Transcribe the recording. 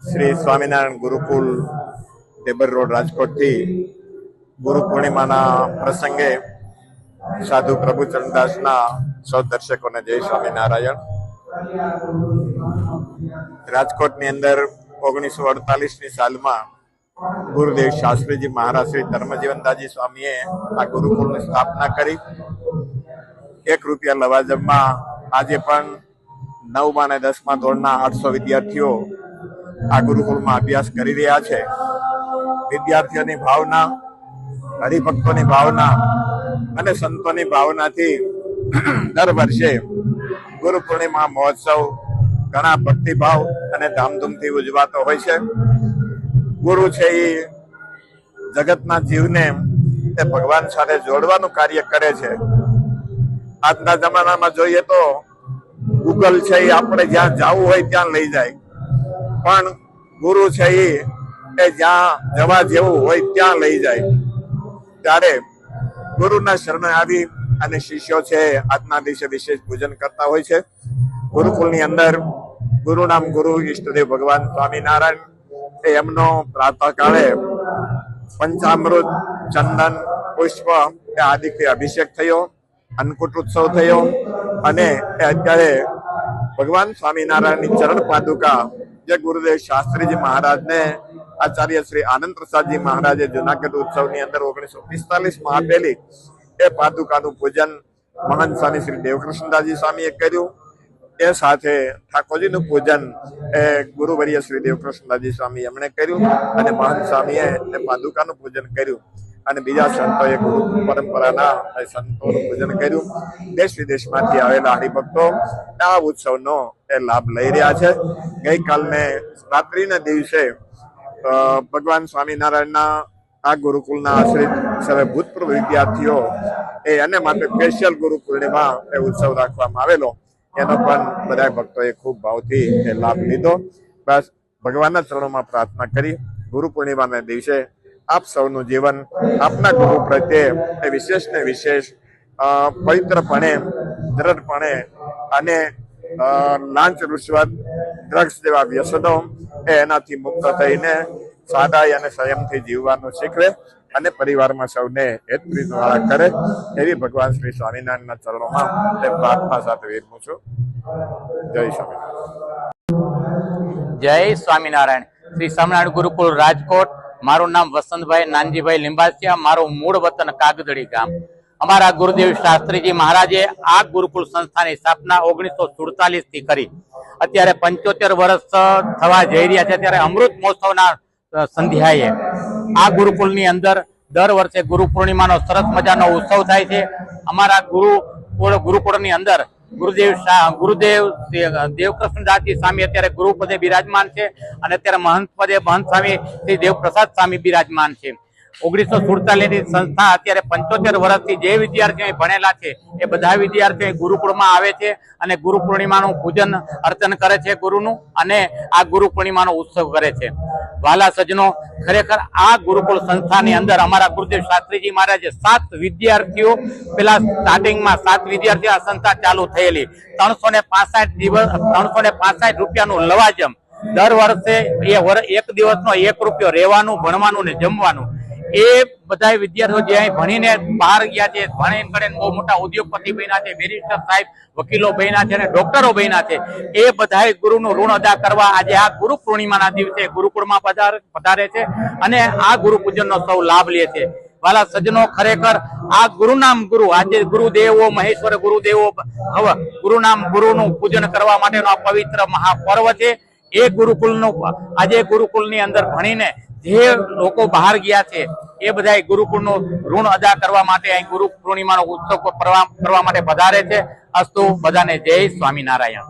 Shri Swaminarayan Gurukul ટેબર road રાજકોટથી ગુરુ પૂર્ણિમાના પ્રસંગે સાધુ પ્રભુ ચરણદાસના સૌ દર્શકોને જય સ્વામિનારાયણ. રાજકોટની અંદર 1948ની સાલમાં ગુરુદેવ શાસ્ત્રીજી મહારાજ શ્રી ધર્મજીવનદાસજી સ્વામીએ આ ગુરુકુળની સ્થાપના કરી. ₹1 લવાજમમાં આજે પણ 9મા અને 10મા ધોરણના 800 વિદ્યાર્થીઓ આ ગુરુકુળમાં અભ્યાસ કરી રહ્યા છે. વિદ્યાર્થીઓની ભાવના, હરિભક્તોની ભાવના અને સંતોની ભાવનાથી દર વર્ષે ગુરુ પૂર્ણિમા મહોત્સવ ઘણા ભક્તિભાવ અને ધામધૂમથી ઉજવાતો હોય છે. ગુરુ છે એ જગતના જીવને એ ભગવાન સાથે જોડવાનું કાર્ય કરે છે. આજના જમાનામાં જોઈએ તો ગૂગલ છે એ આપણે જ્યાં જવું હોય ત્યાં લઈ જાય, પણ ગુરુ છે એ જ્યાં જવા જેવું હોય ત્યાં લઈ જાય. ત્યારે ગુરુના શરણે આવી અને શિષ્યો છે આજના દિવસે વિશેષ પૂજન કરતા હોય છે. ગુરુકુળની અંદર ગુરુ નામ ગુરુ ઈષ્ટદેવ ભગવાન સ્વામિનારાયણ એમનો પ્રાતઃકાળે પંચામૃત, ચંદન, પુષ્પ એ આદિથી અભિષેક થયો, અન્નકૂટ ઉત્સવ થયો અને અત્યારે ભગવાન સ્વામિનારાયણની ચરણ પાદુકા જે ગુરુદેવ શાસ્ત્રીજી મહારાજને આચાર્ય શ્રી આનંદ પ્રસાદજી મહારાજે જુનાગઢ ઉત્સવની અંદર 1945માં આપેલી એ પાદુકાનું પૂજન મહંત સ્વામી શ્રી દેવકૃષ્ણદાસજી સ્વામીએ કર્યું. એ સાથે ઠાકોરજીનું પૂજન એ ગુરુવર્ય શ્રી દેવકૃષ્ણદાસજી સ્વામી એમણે કર્યું અને મહંત સ્વામીએ એ પાદુકાનું પૂજન કર્યું અને બીજા સંતોએ ગુરુ પરંપરાના સંતોનું પૂજન કર્યું. દેશ વિદેશમાંથી આવેલા હરિભક્તો આ ઉત્સવનો એ લાભ લઈ રહ્યા છે. ગઈકાલને રાત્રિના દિવસે ભગવાન સ્વામિનારાયણના આ ગુરુકુળના આશ્રિત સર્વે ભૂતપૂર્વ વિદ્યાર્થીઓ એને માટે સ્પેશિયલ ગુરુ પૂર્ણિમા એ ઉત્સવ રાખવામાં આવેલો. એનો પણ બધા ભક્તોએ ખૂબ ભાવથી એ લાભ લીધો. બસ ભગવાનના ચરણોમાં પ્રાર્થના કરી ગુરુ પૂર્ણિમાના દિવસે આપ સૌનું જીવન આપના ગુરુ પ્રત્યે એ વિશેષ ને વિશેષ પવિત્રપણે, દ્રઢપણે અને લાંચ, રૂશ્વત, ડ્રગ્સ જેવા વ્યસનો એનાથી મુક્ત થઈને સાદાઈ અને સંયમથી જીવવાનું શીખવે અને પરિવારમાં સૌને હેતપ્રીતવાળા કરે એવી ભગવાન શ્રી સ્વામિનારાયણના ચરણોમાં તે પ્રાર્થના સાથે વિરમું છું. જય સ્વામિનારાયણ. જય સ્વામિનારાયણ. શ્રી સ્વામિનારાયણ ગુરુકુળ રાજકોટ. મારું નામ વસંતભાઈ નાનજીભાઈ લિંબાસિયા. મારું મૂળ વતન કાગદડી ગામ. અમારા ગુરુદેવ શાસ્ત્રીજી મહારાજે આ ગુરુકુળ સંસ્થાની સ્થાપના 1947 થી કરી. અત્યારે 75 વર્ષ થવા જઈ રહ્યા છે. ત્યારે અમૃત મહોત્સવના સંધ્યાએ આ ગુરુકુળની અંદર દર વર્ષે ગુરુ પૂર્ણિમાનો સરસ મજાનો ઉત્સવ થાય છે. અમારા ગુરુકુળની અંદર ગુરુદેવ દેવકૃષ્ણદાસજી સ્વામી અત્યારે ગુરુ પદે બિરાજમાન છે અને અત્યારે મહંત પદે મહંત સ્વામી શ્રી દેવપ્રસાદ સ્વામી બિરાજમાન છે. 1947ની સંસ્થા અત્યારે 75 વર્ષથી જે વિદ્યાર્થીઓ ભણેલા છે એ બધા વિદ્યાર્થીઓ ગુરુકુળમાં આવે છે અને ગુરુ પૂર્ણિમાનું પૂજન અર્ચન કરે છે ગુરુનું, અને આ ગુરુ પૂર્ણિમાનો ઉત્સવ કરે છે. વાલા સજ્જનો, ખરેખર આ ગુરુકુળ સંસ્થાની અંદર અમારા ગુરુદેવ શાસ્ત્રીજી મહારાજે 7 વિદ્યાર્થીઓ, પેલા સ્ટાર્ટિંગમાં 7 વિદ્યાર્થીઓ આ સંસ્થા ચાલુ થયેલી. 365 રૂપિયાનું લવાજમ દર વર્ષે એક દિવસનો ₹1 રહેવાનું, ભણવાનું ને જમવાનું. એ બધા વિદ્યાર્થીઓ જે અહીં ભણીને બહાર ગયા છે, ભણીને કરીને બહુ મોટા ઉદ્યોગપતિ બન્યા છે, બેરિસ્ટર સાહેબ, વકીલો બન્યા છે અને ડોક્ટરો બન્યા છે. એ બધા ગુરુનું ઋણ અદા કરવા આજે આ ગુરુ પૂર્ણિમાના દિવસે ગુરુકુળમાં પધારે છે અને આ ગુરુ પૂજનનો સૌ લાભ લે છે. વાલા સજ્જનો, ખરેખર આ ગુરુનામ ગુરુ, આજે ગુરુદેવો મહેશ્વર ગુરુદેવો ભવ, ગુરુનામ ગુરુનું પૂજન કરવા માટેનો આ પવિત્ર મહાપર્વ છે. એ ગુરુકુળનું આજે ગુરુકુળની અંદર ભણીને જે લોકો બહાર ગયા છે એ બધા ગુરુકુળનું ઋણ અદા કરવા માટે અહીં ગુરુ પૂર્ણિમાનો ઉત્સવ કરવા માટે પધારે છે. અસ્તુ. બધાને જય સ્વામિનારાયણ.